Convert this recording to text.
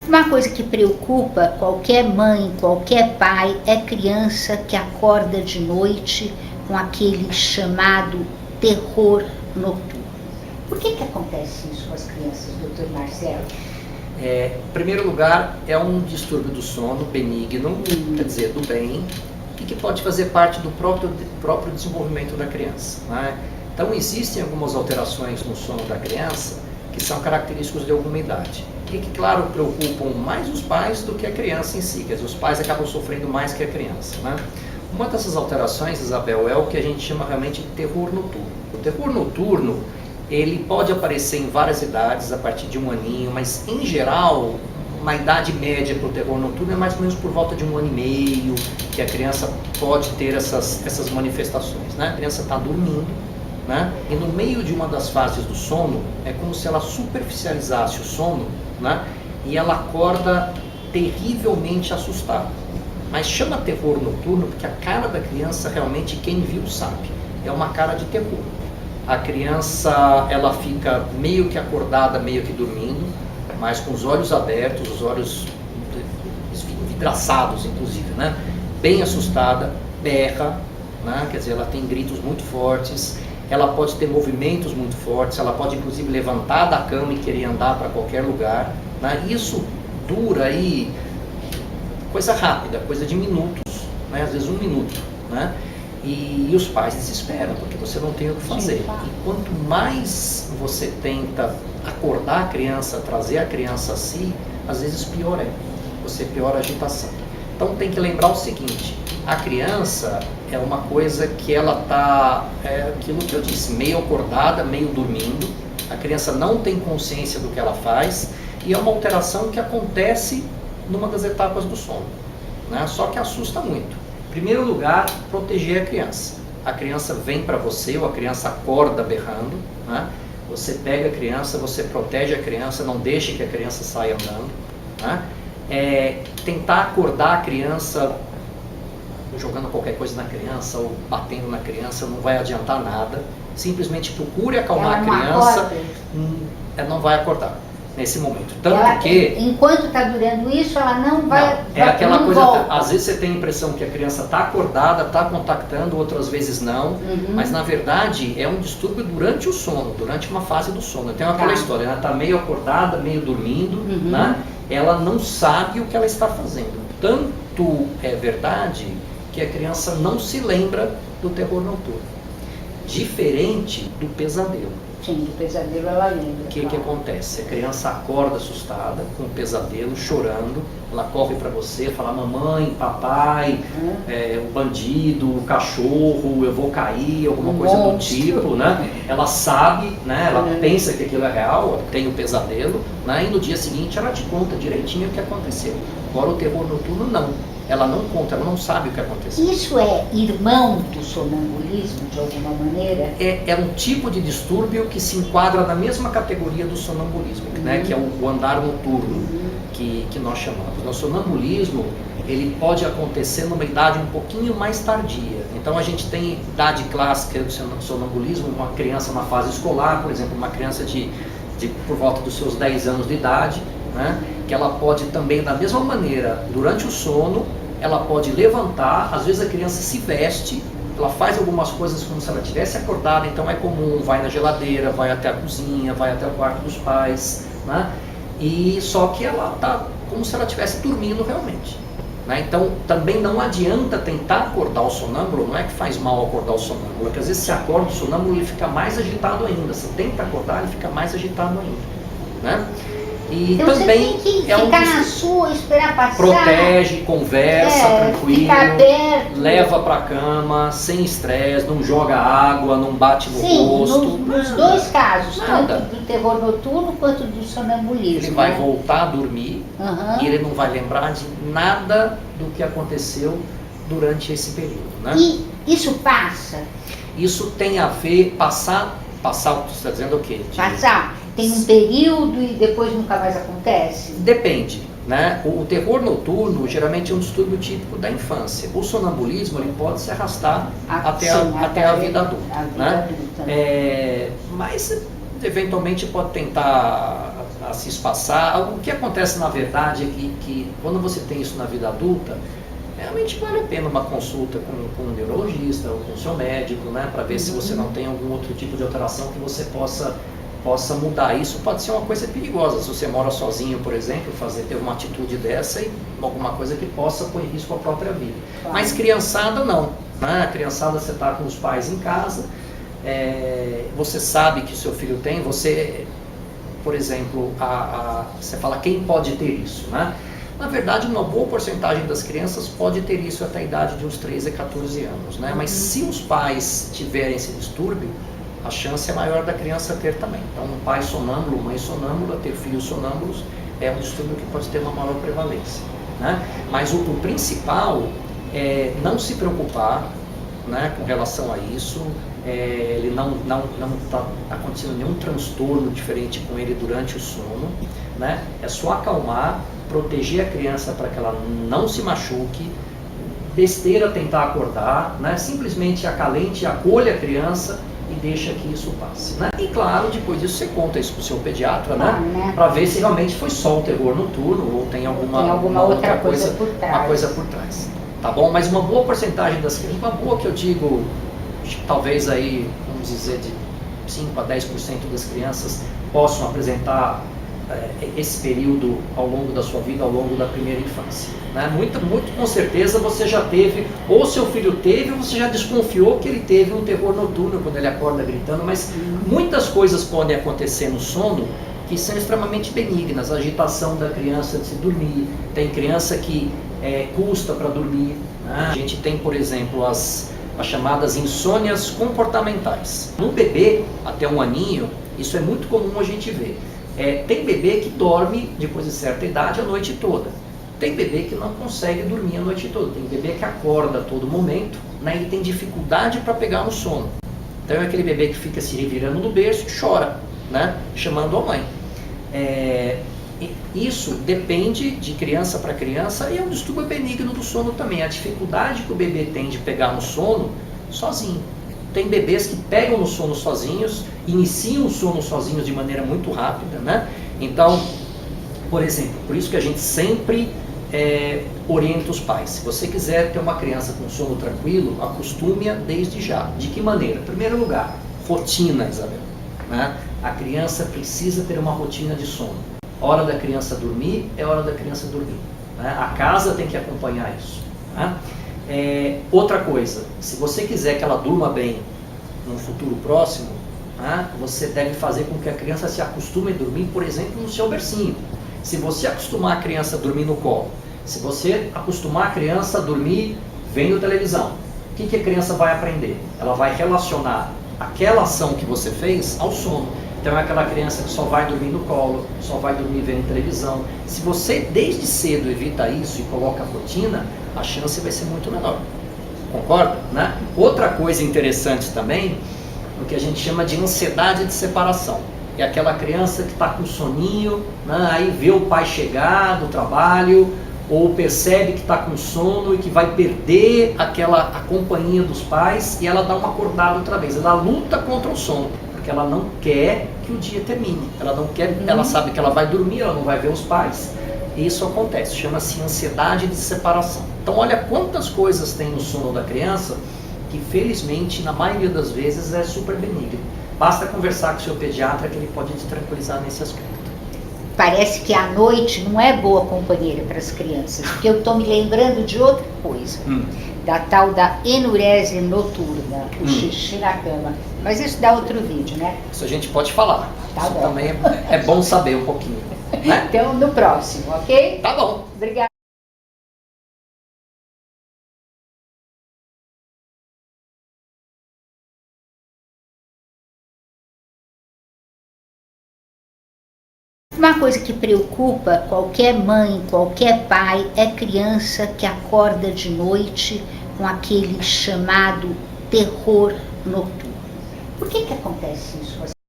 Uma coisa que preocupa qualquer mãe, qualquer pai, é criança que acorda de noite com aquele chamado terror noturno. Por que acontece isso com as crianças, doutor Marcelo? Em primeiro lugar, é um distúrbio do sono benigno, quer dizer, do bem, e que pode fazer parte do próprio desenvolvimento da criança, né? Então, existem algumas alterações no sono da criança que são característicos de alguma idade. E que, claro, preocupam mais os pais do que a criança em si, quer dizer, os pais acabam sofrendo mais que a criança, né? Uma dessas alterações, Isabel, é o que a gente chama realmente de terror noturno. O terror noturno, ele pode aparecer em várias idades, a partir de 1 aninho, mas em geral, uma idade média para o terror noturno é mais ou menos por volta de 1 ano e meio, que a criança pode ter essas manifestações, né? A criança está dormindo, né? E no meio de uma das fases do sono, é como se ela superficializasse o sono, né? E ela acorda terrivelmente assustada. Mas chama terror noturno porque a cara da criança, realmente, quem viu sabe, é uma cara de terror. A criança, ela fica meio que acordada, meio que dormindo, mas com os olhos abertos, os olhos vidraçados, inclusive, né? Bem assustada, berra, né? Quer dizer, ela tem gritos muito fortes, ela pode ter movimentos muito fortes, ela pode inclusive levantar da cama e querer andar para qualquer lugar, né? Isso dura aí, coisa rápida, coisa de minutos, né? Às vezes 1 minuto, né? E os pais desesperam, porque você não tem o que fazer. E quanto mais você tenta acordar a criança, trazer a criança a si, às vezes pior é, você piora a agitação. Então tem que lembrar o seguinte, a criança é uma coisa que ela está, aquilo que eu disse, meio acordada, meio dormindo, a criança não tem consciência do que ela faz, e é uma alteração que acontece numa das etapas do sono, né? Só que assusta muito. Em primeiro lugar, proteger a criança. A criança vem para você, ou a criança acorda berrando, né? Você pega a criança, você protege a criança, não deixe que a criança saia andando, né? Tentar acordar a criança jogando qualquer coisa na criança ou batendo na criança não vai adiantar nada. Simplesmente procure acalmar a criança, ela não vai acordar nesse momento. Tanto que, enquanto está durando isso, ela não vai... é aquela coisa, às vezes você tem a impressão que a criança está acordada, está contactando, outras vezes não, mas na verdade é um distúrbio durante o sono, durante uma fase do sono. Então é aquela história, ela está meio acordada, meio dormindo, né? Ela não sabe o que ela está fazendo. Tanto é verdade que a criança não se lembra do terror noturno, diferente do pesadelo. Sim, do pesadelo ela lembra. O que acontece? A criança acorda assustada, com um pesadelo, chorando, ela corre para você, fala, mamãe, papai, o bandido, o cachorro, eu vou cair, alguma coisa do tipo, né? Ela sabe, né? Ela pensa que aquilo é real, tem o pesadelo, né? E no dia seguinte ela te conta direitinho o que aconteceu. Agora o terror noturno não. Ela não conta, ela não sabe o que aconteceu. Isso é irmão do sonambulismo, de alguma maneira? É um tipo de distúrbio que se enquadra na mesma categoria do sonambulismo, né, que é o andar noturno, que nós chamamos. O sonambulismo, ele pode acontecer numa idade um pouquinho mais tardia. Então a gente tem idade clássica do sonambulismo, uma criança na fase escolar, por exemplo, uma criança por volta dos seus 10 anos de idade, né, que ela pode também, da mesma maneira, durante o sono, ela pode levantar, às vezes a criança se veste, ela faz algumas coisas como se ela tivesse acordada, então é comum, vai na geladeira, vai até a cozinha, vai até o quarto dos pais, né? E só que ela está como se ela estivesse dormindo realmente, né? Então também não adianta tentar acordar o sonâmbulo, não é que faz mal acordar o sonâmbulo, porque às vezes se acorda o sonâmbulo, ele fica mais agitado ainda, se tenta acordar, ele fica mais agitado ainda, né? E então também você tem que ficar na sua, esperar passar. Protege, conversa, tranquilo, ficar perto. Leva pra cama, sem estresse, não joga água, não bate no rosto. Nos dois casos, tanto do terror noturno quanto do sonambulismo. Ele vai voltar a dormir e ele não vai lembrar de nada do que aconteceu durante esse período, né? E isso passa? Isso tem a ver, passar, você está dizendo o quê? Passar. Tem um período e depois nunca mais acontece? Depende, né? O terror noturno geralmente é um distúrbio típico da infância. O sonambulismo, ele pode se arrastar até a vida adulta, né? Mas eventualmente pode tentar a se espaçar. O que acontece na verdade é que quando você tem isso na vida adulta, realmente vale a pena uma consulta com um neurologista ou com o seu médico, né, para ver se você não tem algum outro tipo de alteração que você possa mudar. Isso pode ser uma coisa perigosa, se você mora sozinho, por exemplo, ter uma atitude dessa e alguma coisa que possa pôr em risco a própria vida. Claro. Mas criançada não, né? Criançada você está com os pais em casa, você sabe que o seu filho tem, você, por exemplo, você fala quem pode ter isso, né? Na verdade, uma boa porcentagem das crianças pode ter isso até a idade de uns 13 a 14 anos, né? Mas se os pais tiverem esse distúrbio, a chance é maior da criança ter também. Então, um pai sonâmbulo, mãe sonâmbula, ter filhos sonâmbulos é um distúrbio que pode ter uma maior prevalência, né? Mas o principal é não se preocupar, né, com relação a isso. Ele não está acontecendo nenhum transtorno diferente com ele durante o sono, né? É só acalmar, proteger a criança para que ela não se machuque. Besteira tentar acordar, né? Simplesmente acalente, acolha a criança e deixa que isso passe, né? E claro, depois disso você conta isso para o seu pediatra, né? Para ver se realmente foi só o terror noturno ou tem alguma outra coisa por trás. Uma coisa por trás, tá bom? Mas uma boa porcentagem das crianças, uma boa que eu digo, talvez aí, vamos dizer, de 5 a 10% das crianças possam apresentar esse período ao longo da sua vida, ao longo da primeira infância, né? Muito com certeza você já teve, ou seu filho teve, ou você já desconfiou que ele teve um terror noturno quando ele acorda gritando, mas muitas coisas podem acontecer no sono que são extremamente benignas. A agitação da criança de se dormir, tem criança que custa para dormir, né? A gente tem, por exemplo, as chamadas insônias comportamentais. No bebê, até 1 aninho, isso é muito comum a gente ver. Tem bebê que dorme, depois de certa idade, a noite toda. Tem bebê que não consegue dormir a noite toda. Tem bebê que acorda a todo momento, né, e tem dificuldade para pegar no sono. Então é aquele bebê que fica se revirando no berço e chora, né, chamando a mãe. Isso depende de criança para criança e é um distúrbio benigno do sono também. A dificuldade que o bebê tem de pegar no sono sozinho. Tem bebês que pegam no sono sozinhos, iniciam o sono sozinhos de maneira muito rápida, né? Então, por exemplo, por isso que a gente sempre orienta os pais. Se você quiser ter uma criança com sono tranquilo, acostume-a desde já. De que maneira? Em primeiro lugar, rotina, Isabel, né? A criança precisa ter uma rotina de sono. Hora da criança dormir é hora da criança dormir, né? A casa tem que acompanhar isso, né? Outra coisa, se você quiser que ela durma bem no futuro próximo, né, você deve fazer com que a criança se acostume a dormir, por exemplo, no seu bercinho. Se você acostumar a criança a dormir no colo, se você acostumar a criança a dormir vendo televisão, o que a criança vai aprender? Ela vai relacionar aquela ação que você fez ao sono. Então é aquela criança que só vai dormir no colo, só vai dormir vendo televisão. Se você desde cedo evita isso e coloca a rotina, a chance vai ser muito menor. Concorda? Né? Outra coisa interessante também, o que a gente chama de ansiedade de separação. É aquela criança que está com soninho, né? Aí vê o pai chegar do trabalho, ou percebe que está com sono e que vai perder a companhia dos pais e ela dá uma acordada outra vez. Ela luta contra o sono, porque ela não quer que o dia termine. Ela não quer, ela sabe que ela vai dormir, ela não vai ver os pais. Isso acontece, chama-se ansiedade de separação. Então olha quantas coisas tem no sono da criança que felizmente, na maioria das vezes, é super benigno. Basta conversar com o seu pediatra que ele pode te tranquilizar nesse aspecto. Parece que a noite não é boa companheira para as crianças, porque eu estou me lembrando de outra coisa, da tal da enurese noturna, o xixi na cama. Mas isso dá outro vídeo, né? Isso a gente pode falar. Tá isso bom. Também é bom saber um pouquinho. Né? Então, no próximo, ok? Tá bom. Obrigada. Uma coisa que preocupa qualquer mãe, qualquer pai, é criança que acorda de noite com aquele chamado terror noturno. Por que acontece isso?